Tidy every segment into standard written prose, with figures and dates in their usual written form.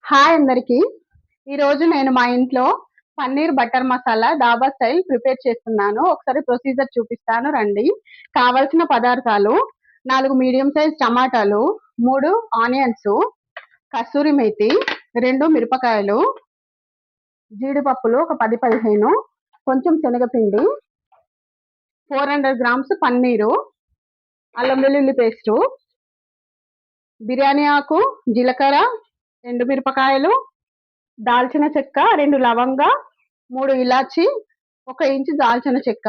Hi అందరికి. ఈరోజు నేను మా ఇంట్లో పన్నీర్ బటర్ మసాలా డాబా స్టైల్ ప్రిపేర్ చేస్తున్నాను. ఒకసారి ప్రొసీజర్ చూపిస్తాను రండి. కావలసిన పదార్థాలు: 4 మీడియం సైజ్ టమాటాలు, 3 ఆనియన్స్, కస్తూరి మేతి, 2 మిరపకాయలు, జీడిపప్పులు ఒక 10-15, కొంచెం శనగపిండి, 400 గ్రామ్స్ పన్నీరు, అల్లం వెల్లుల్లి పేస్టు, బిర్యానీ ఆకు, జీలకర్ర, ఎండుమిరపకాయలు, దాల్చిన చెక్క, 2 లవంగ, 3 ఇలాచి, 1 ఇంచు దాల్చిన చెక్క.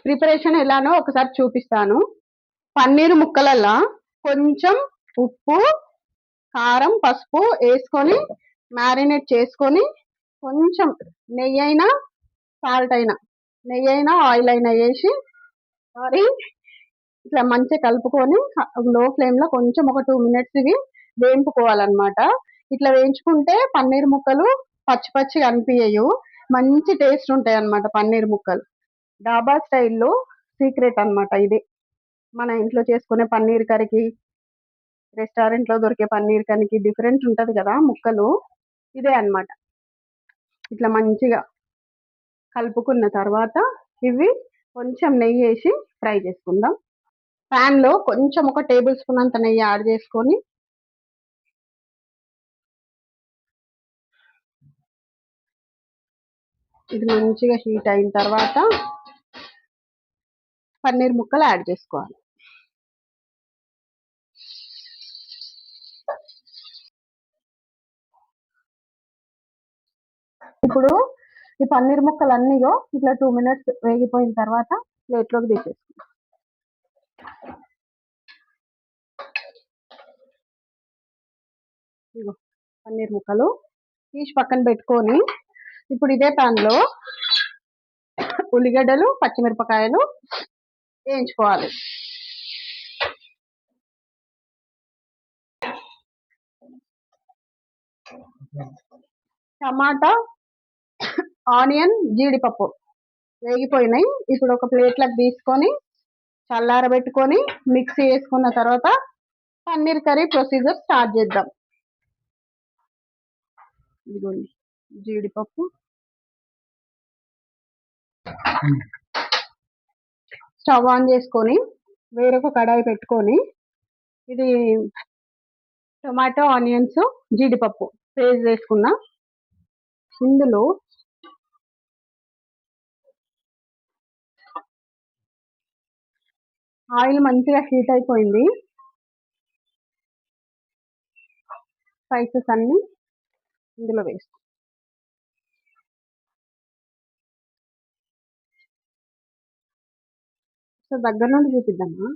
ప్రిపరేషన్ ఎలానో ఒకసారి చూపిస్తాను. పన్నీరు ముక్కలల్లా కొంచెం ఉప్పు, కారం, పసుపు వేసుకొని మ్యారినేట్ చేసుకొని, కొంచెం నెయ్యి అయినా సాల్ట్ అయినా, నెయ్యి అయినా ఆయిల్ అయినా వేసి మరి ఇట్లా మంచిగా కలుపుకొని లో ఫ్లేమ్లో కొంచెం ఒక 2 మినిట్స్ ఇవి వేయించుకోవాలన్నమాట. ఇట్లా వేయించుకుంటే పన్నీర్ ముక్కలు పచ్చి పచ్చిగా అనిపించవు, మంచి టేస్ట్ ఉంటాయి అన్నమాట. పన్నీర్ ముక్కలు డాబా స్టైల్లో సీక్రెట్ అన్నమాట. ఇది మన ఇంట్లో చేసుకునే పన్నీర్ కర్రీకి, రెస్టారెంట్లో దొరికే పన్నీర్ కర్రీకి డిఫరెంట్ ఉంటుంది కదా ముక్కలు. ఇదే అన్నమాట. ఇట్లా మంచిగా కలుపుకున్న తర్వాత ఇవి కొంచెం నెయ్యి వేసి ఫ్రై చేసుకుందాం. ప్యాన్లో కొంచెం ఒక టేబుల్ స్పూన్ అంత నెయ్యి యాడ్ చేసుకొని ఇది మంచిగా హీట్ అయిన తర్వాత పన్నీర్ ముక్కలు యాడ్ చేసుకోవాలి. ఇప్పుడు ఈ పన్నీర్ ముక్కలు అన్నీగో ఇట్లా 2 మినిట్స్ వేగిపోయిన తర్వాత ప్లేట్లోకి తీసేసుకుంటాం. ఇగో పన్నీర్ ముక్కలు తీసి పక్కన పెట్టుకొని, ఇప్పుడు ఇదే ప్యాన్లో ఉల్లిగడ్డలు, పచ్చిమిరపకాయలు వేయించుకోవాలి. టమాటా, ఆనియన్, జీడిపప్పు వేగిపోయినాయి. ఇప్పుడు ఒక ప్లేట్లోకి తీసుకొని చల్లారబెట్టుకొని మిక్సీ వేసుకున్న తర్వాత పన్నీర్ కర్రీ ప్రొసీజర్ స్టార్ట్ చేద్దాం. ఇదిగోండి జీడిపప్పు, స్టవ్ ఆన్ చేసుకొని వేరొక కడాయి పెట్టుకొని ఇది టొమాటో, ఆనియన్స్, జీడిపప్పు పేస్ట్ వేసుకున్న ఇందులో ఆయిల్ మంచిగా హీట్ అయిపోయింది. స్పైసెస్ అన్ని ఇందులో వేసుకో. సో దగ్గర నుండి చూపిద్దామా.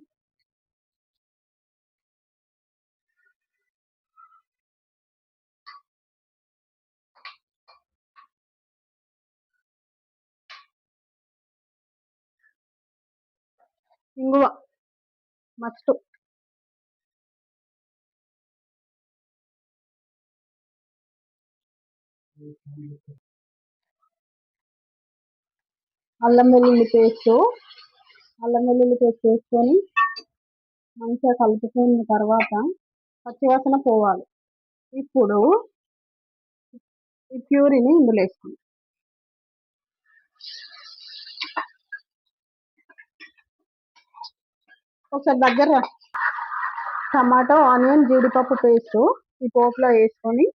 ఇంగువ మస్ట్. అల్లం వెల్లుల్లి పేస్ట్ వేసుకొని మంచిగా కలుపుకున్న తర్వాత పచ్చివాసన పోవాలి. ఇప్పుడు ఈ ప్యూరీని ఇందులో వేసుకుంటాం. ఒకసారి దగ్గర టమాటో, ఆనియన్, జీడిపప్పు పేస్ట్ ఈ పోపులో వేసుకొని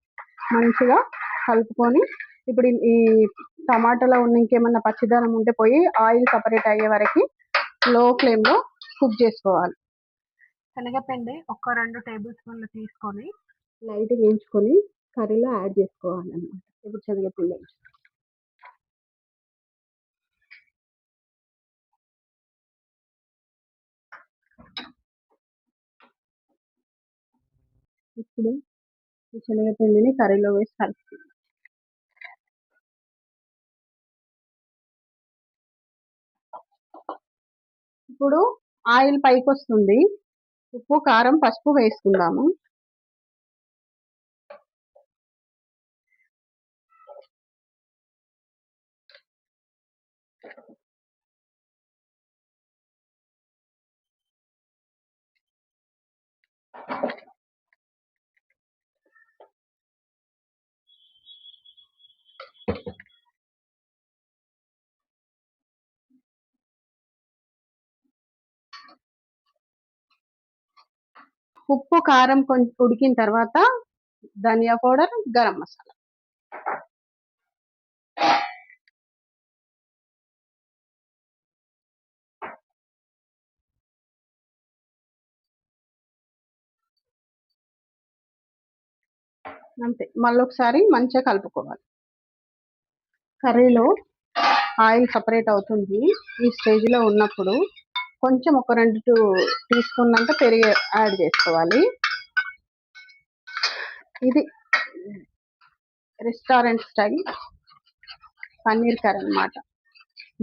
మంచిగా కలుపుకొని, ఇప్పుడు ఈ టమాటాలో ఉన్న ఇంకేమన్నా పచ్చిదనం ఉంటే పోయి ఆయిల్ సపరేట్ అయ్యే వరకు లో ఫ్లేమ్లో కుక్ చేసుకోవాలి. శనగపిండి ఒక 2 టేబుల్ స్పూన్లు తీసుకొని లైట్గా వేయించుకొని కర్రీలో యాడ్ చేసుకోవాలి అన్నమాట. ఇప్పుడు శనగపిండి ఇప్పుడు ఈ శనగపిండిని కర్రీలో వేసి కలుపుకుందాం. ఇప్పుడు ఆయిల్ పైకి వస్తుంది. ఉప్పు, కారం, పసుపు వేసుకుందాము. ఉప్పు కారం కొంచెం ఉడికిన తర్వాత ధనియా పౌడర్, గరం మసాలా. అంతే, మళ్ళీ ఒకసారి మంచిగా కలుపుకోవాలి. కర్రీలో ఆయిల్ సపరేట్ అవుతుంది. ఈ స్టేజ్లో ఉన్నప్పుడు కొంచెం ఒక 2 టీ స్పూన్ అంతా పెరుగు యాడ్ చేసుకోవాలి. ఇది రెస్టారెంట్ స్టైల్ పన్నీర్ కర్రీ అన్నమాట.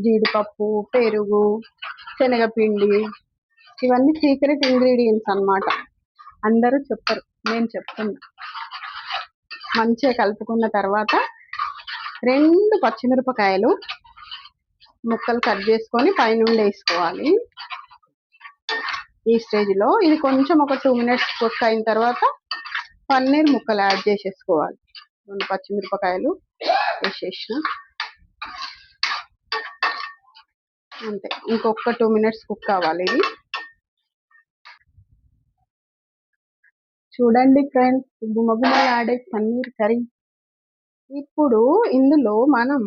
జీడిపప్పు, పెరుగు, శనగపిండి ఇవన్నీ సీక్రెట్ ఇంగ్రీడియంట్స్ అన్నమాట. అందరూ చెప్పరు, నేను చెప్తున్నా. మంచిగా కలుపుకున్న తర్వాత 2 పచ్చిమిరపకాయలు ముక్కలు కట్ చేసుకొని పైనుండి వేసుకోవాలి. ఈ స్టేజ్లో ఇది కొంచెం ఒక 2 మినిట్స్ కుక్ అయిన తర్వాత పన్నీర్ ముక్కలు యాడ్ చేసేసుకోవాలి. 2 పచ్చిమిరపకాయలు వేసేసిన అంతే, ఇంకొక 2 మినిట్స్ కుక్ అవ్వాలి ఇది. చూడండి ఫ్రెండ్స్, గుమగుమలాడే పన్నీర్ కర్రీ. ఇప్పుడు ఇందులో మనం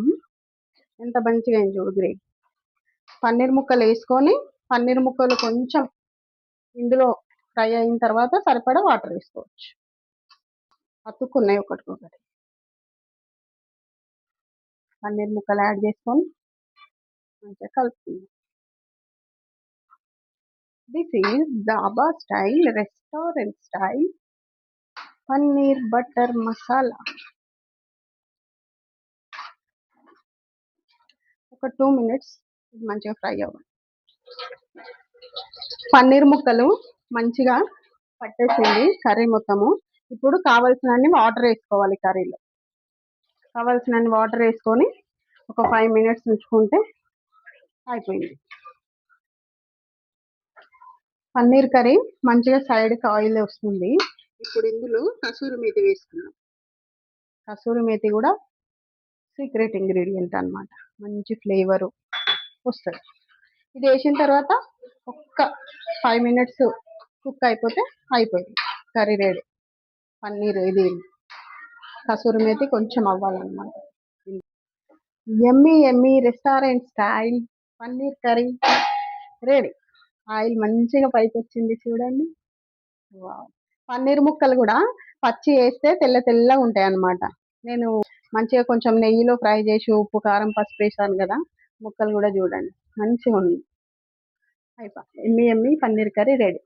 ఎంత మంచిగా అయింది చూడు గ్రేవీ. పన్నీర్ ముక్కలు వేసుకొని పన్నీర్ ముక్కలు కొంచెం ఇందులో ఫ్రై అయిన తర్వాత సరిపడా వాటర్ వేసుకోవచ్చు. అతుక్కున్నాయి ఒకటికొకటి. పన్నీర్ ముక్కలు యాడ్ చేసుకొని మంచిగా కలుపుకుందాం. దిస్ ఈజ్ డాబా style, restaurant style paneer butter masala. ఒక 2 మినిట్స్ మంచిగా ఫ్రై అవ్వాలి. పన్నీర్ ముక్కలు మంచిగా పట్టేసింది కర్రీ మొత్తము. ఇప్పుడు కావాల్సినన్ని వాటర్ వేసుకోవాలి. కర్రీలో కావాల్సినన్ని వాటర్ వేసుకొని ఒక 5 మినిట్స్ ఉంచుకుంటే అయిపోయింది. పన్నీర్ కర్రీ మంచిగా సైడ్కి ఆయిల్ వస్తుంది. ఇప్పుడు ఇందులో కసూరి మేతి వేసుకున్నాం. కసూరి మేతి కూడా సీక్రెట్ ఇంగ్రీడియంట్ అన్నమాట, మంచి ఫ్లేవరు వస్తుంది. ఇది వేసిన తర్వాత ఒక్క 5 మినిట్స్ కుక్ అయిపోతే అయిపోయింది, కర్రీ రెడీ. పన్నీర్ ఇది కసూరి మేతి కొంచెం అవ్వాలన్నమాట. ఎమ్మీ ఎమ్మీ restaurant style paneer curry ready. Oil మంచిగా పైకి వచ్చింది చూడండి. పన్నీర్ ముక్కలు కూడా పచ్చి వేస్తే తెల్ల తెల్లగా ఉంటాయి అన్నమాట. నేను మంచిగా కొంచెం నెయ్యిలో ఫ్రై చేసి ఉప్పు కారం పసుపు వేసాను కదా, ముక్కలు కూడా చూడండి మంచిగా ఉంది. అయిపోయి Emmy Emmy paneer curry ready.